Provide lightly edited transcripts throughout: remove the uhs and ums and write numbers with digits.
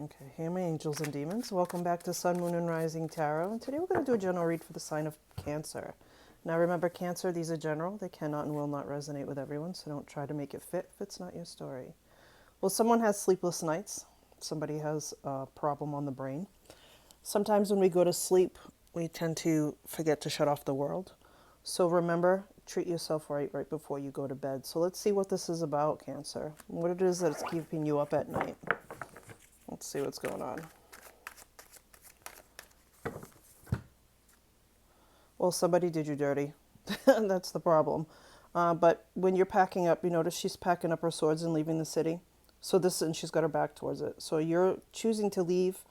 Okay, hey my angels and demons. Welcome back to Sun, Moon, and Rising Tarot. And today we're going to do a general read for the sign of Cancer. Now remember, Cancer, these are general. They cannot and will not resonate with everyone, so don't try to make it fit if it's not your story. Well, someone has sleepless nights. Somebody has a problem on the brain. Sometimes when we go to sleep, we tend to forget to shut off the world. So remember, treat yourself right before you go to bed. So let's see what this is about, Cancer. What it is that's keeping you up at night. Let's see what's going on. Well, somebody did you dirty. That's the problem. But when you're packing up, you notice she's packing up her swords and leaving the city. And she's got her back towards it. So you're choosing to leave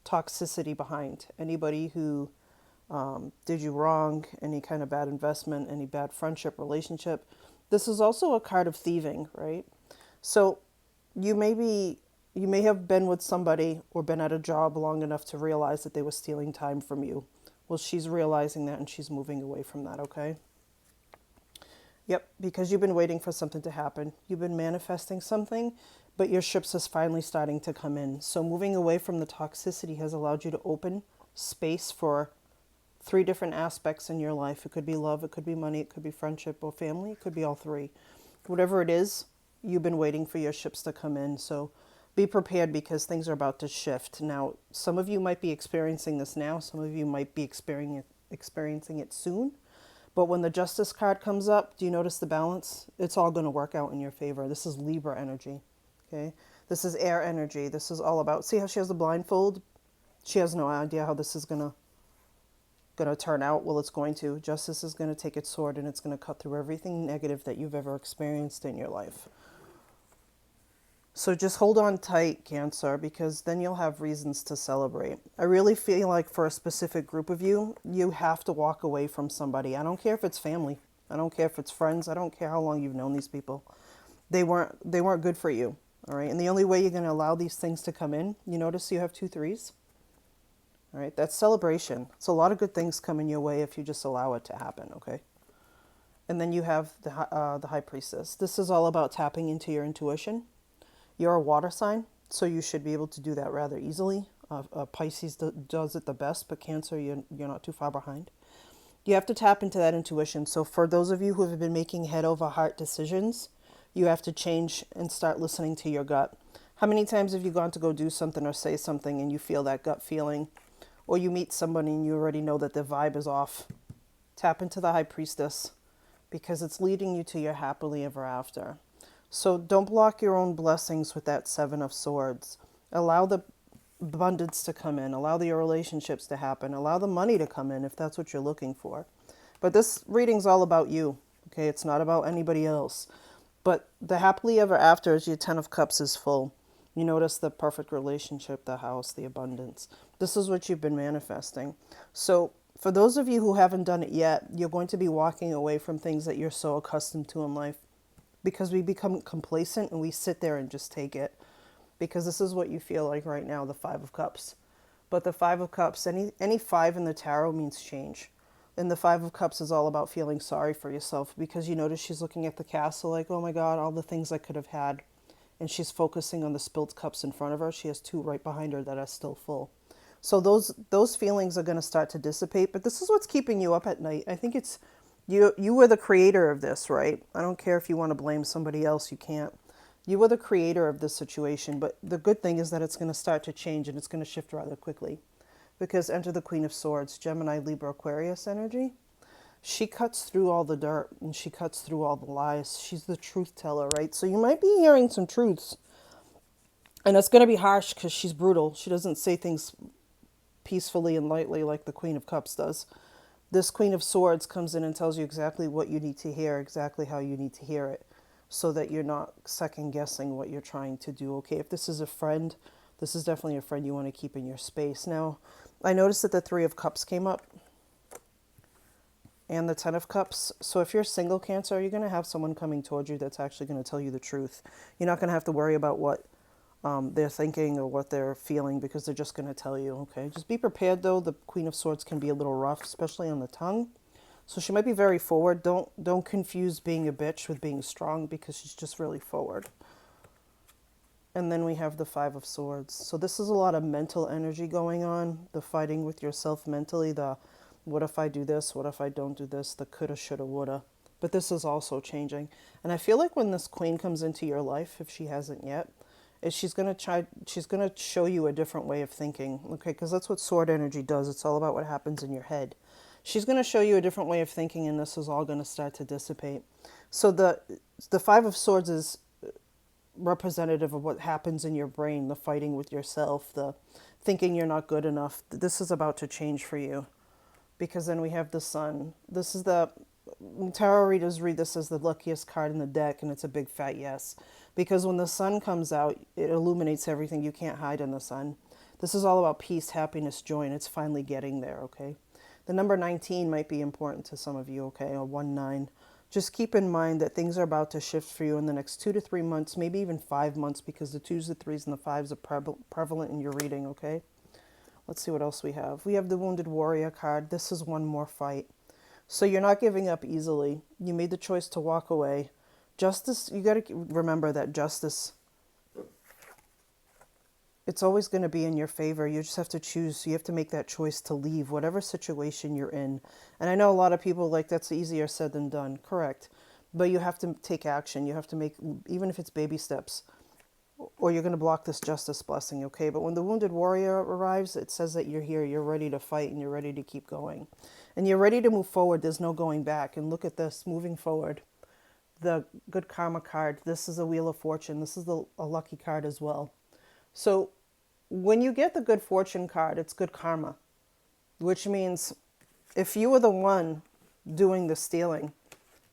toxicity behind. Anybody who did you wrong, any kind of bad investment, any bad friendship, relationship. This is also a card of thieving, right? So you may have been with somebody or been at a job long enough to realize that they were stealing time from you. Well, she's realizing that and she's moving away from that, okay? Yep, because you've been waiting for something to happen. You've been manifesting something, but your ships is finally starting to come in. So moving away from the toxicity has allowed you to open space for 3 different aspects in your life. It could be love, it could be money, it could be friendship or family, it could be all 3. Whatever it is, you've been waiting for your ships to come in. So be prepared because things are about to shift. Now, some of you might be experiencing this now. Some of you might be experiencing it soon. But when the Justice card comes up, do you notice the balance? It's all going to work out in your favor. This is Libra energy, okay? This is air energy. This is all about, see how she has the blindfold? She has no idea how this is going to turn out. Well, it's going to. Justice is going to take its sword and it's going to cut through everything negative that you've ever experienced in your life. So just hold on tight, Cancer, because then you'll have reasons to celebrate. I really feel like for a specific group of you, you have to walk away from somebody. I don't care if it's family. I don't care if it's friends. I don't care how long you've known these people. They weren't good for you, all right? And the only way you're going to allow these things to come in, you notice you have 2 3s? All right, that's celebration. It's a lot of good things coming your way if you just allow it to happen, okay? And then you have the High Priestess. This is all about tapping into your intuition. You're a water sign, so you should be able to do that rather easily. Pisces does it the best, but Cancer, you're not too far behind. You have to tap into that intuition. So for those of you who have been making head over heart decisions, you have to change and start listening to your gut. How many times have you gone to go do something or say something and you feel that gut feeling? Or you meet somebody and you already know that the vibe is off? Tap into the High Priestess because it's leading you to your happily ever after. So don't block your own blessings with that 7 of Swords. Allow the abundance to come in. Allow the relationships to happen. Allow the money to come in if that's what you're looking for. But this reading's all about you, okay? It's not about anybody else. But the happily ever after is your 10 of Cups is full. You notice the perfect relationship, the house, the abundance. This is what you've been manifesting. So for those of you who haven't done it yet, you're going to be walking away from things that you're so accustomed to in life. Because we become complacent and we sit there and just take it. Because this is what you feel like right now, the 5 of Cups. But the 5 of Cups, any 5 in the tarot means change. And the 5 of Cups is all about feeling sorry for yourself. Because you notice she's looking at the castle like, oh my God, all the things I could have had. And she's focusing on the spilled cups in front of her. She has 2 right behind her that are still full. So those feelings are going to start to dissipate. But this is what's keeping you up at night. I think it's... You were the creator of this, right? I don't care if you want to blame somebody else, you can't. You were the creator of this situation, but the good thing is that it's going to start to change and it's going to shift rather quickly. Because enter the Queen of Swords, Gemini, Libra, Aquarius energy. She cuts through all the dirt and she cuts through all the lies. She's the truth teller, right? So you might be hearing some truths. And it's going to be harsh because she's brutal. She doesn't say things peacefully and lightly like the Queen of Cups does. This Queen of Swords comes in and tells you exactly what you need to hear, exactly how you need to hear it, so that you're not second guessing what you're trying to do. Okay, if this is a friend, this is definitely a friend you want to keep in your space. Now, I noticed that the 3 of Cups came up and the 10 of Cups. So if you're single, Cancer, you're going to have someone coming towards you that's actually going to tell you the truth. You're not going to have to worry about what they're thinking or what they're feeling because they're just going to tell you, okay? Just be prepared, though. The Queen of Swords can be a little rough, especially on the tongue. So she might be very forward. Don't confuse being a bitch with being strong because she's just really forward. And then we have the Five of Swords. So this is a lot of mental energy going on, the fighting with yourself mentally, the what if I do this, what if I don't do this, the coulda, shoulda, woulda. But this is also changing. And I feel like when this queen comes into your life, if she hasn't yet, is she's going to show you a different way of thinking, okay? Because that's what sword energy does. It's all about what happens in your head. She's going to show you a different way of thinking, and this is all going to start to dissipate. So the Five of Swords is representative of what happens in your brain, the fighting with yourself, the thinking you're not good enough. This is about to change for you, because then we have the Sun. This is the tarot readers read this as the luckiest card in the deck, and it's a big fat yes, because when the Sun comes out, it illuminates everything. You can't hide in the Sun. This is all about peace, happiness, joy, and it's finally getting there, okay? The number 19 might be important to some of you, okay? Or 1-9. Just keep in mind that things are about to shift for you in the next 2 to 3 months, maybe even 5 months, because the 2s, the 3s, and the 5s are prevalent in your reading, okay? Let's see what else we have. We have the Wounded Warrior card. This is one more fight. So you're not giving up easily. You made the choice to walk away. Justice, you got to remember that justice, it's always going to be in your favor. You just have to choose. You have to make that choice to leave whatever situation you're in. And I know a lot of people like that's easier said than done. Correct. But you have to take action. You have to make, even if it's baby steps, or you're going to block this justice blessing, okay? But when the Wounded Warrior arrives, it says that you're here, you're ready to fight, and you're ready to keep going. And you're ready to move forward. There's no going back. And look at this, moving forward. The Good Karma card. This is a Wheel of Fortune. This is a lucky card as well. So when you get the Good Fortune card, it's good karma, which means if you were the one doing the stealing,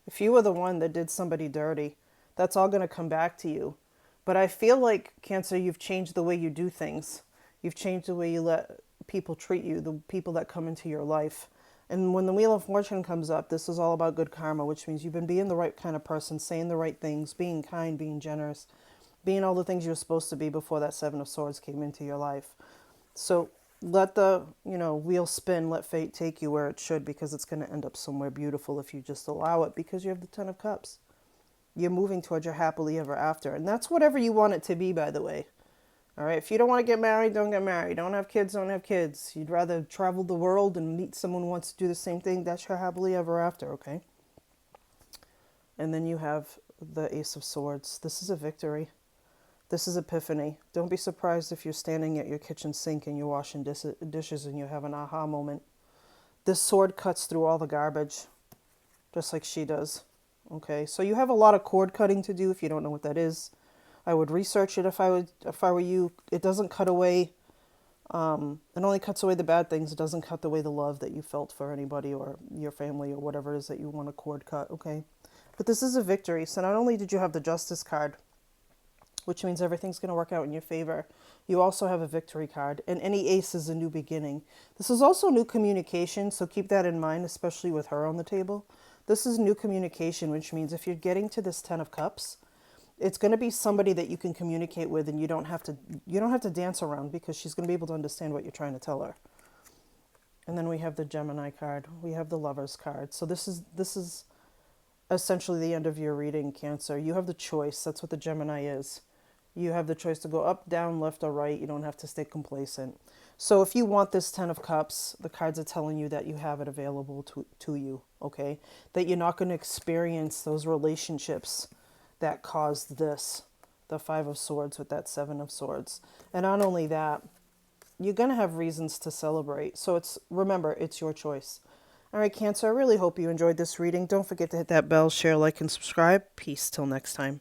if you were the one that did somebody dirty, that's all going to come back to you. But I feel like, Cancer, you've changed the way you do things. You've changed the way you let people treat you, the people that come into your life. And when the Wheel of Fortune comes up, this is all about good karma, which means you've been being the right kind of person, saying the right things, being kind, being generous, being all the things you were supposed to be before that Seven of Swords came into your life. So let the, wheel spin, let fate take you where it should, because it's going to end up somewhere beautiful if you just allow it, because you have the Ten of Cups. You're moving towards your happily ever after. And that's whatever you want it to be, by the way. All right, if you don't want to get married, don't get married. Don't have kids, don't have kids. You'd rather travel the world and meet someone who wants to do the same thing. That's your happily ever after, okay? And then you have the Ace of Swords. This is a victory. This is epiphany. Don't be surprised if you're standing at your kitchen sink and you're washing dishes and you have an aha moment. This sword cuts through all the garbage, just like she does. Okay, so you have a lot of cord cutting to do if you don't know what that is. I would research it if I were you. It doesn't cut away. It only cuts away the bad things. It doesn't cut away the love that you felt for anybody or your family or whatever it is that you want to cord cut. Okay, but this is a victory. So not only did you have the Justice card, which means everything's going to work out in your favor, you also have a victory card. And any ace is a new beginning. This is also new communication, so keep that in mind, especially with her on the table. This is new communication, which means if you're getting to this Ten of Cups, it's going to be somebody that you can communicate with, and you don't have to dance around, because she's going to be able to understand what you're trying to tell her. And then we have the Gemini card. We have the Lovers card. So this is essentially the end of your reading, Cancer. You have the choice. That's what the Gemini is. You have the choice to go up, down, left, or right. You don't have to stay complacent. So if you want this Ten of Cups, the cards are telling you that you have it available to you, okay? That you're not going to experience those relationships that caused this, the Five of Swords with that Seven of Swords. And not only that, you're going to have reasons to celebrate. So remember, it's your choice. All right, Cancer, I really hope you enjoyed this reading. Don't forget to hit that bell, share, like, and subscribe. Peace till next time.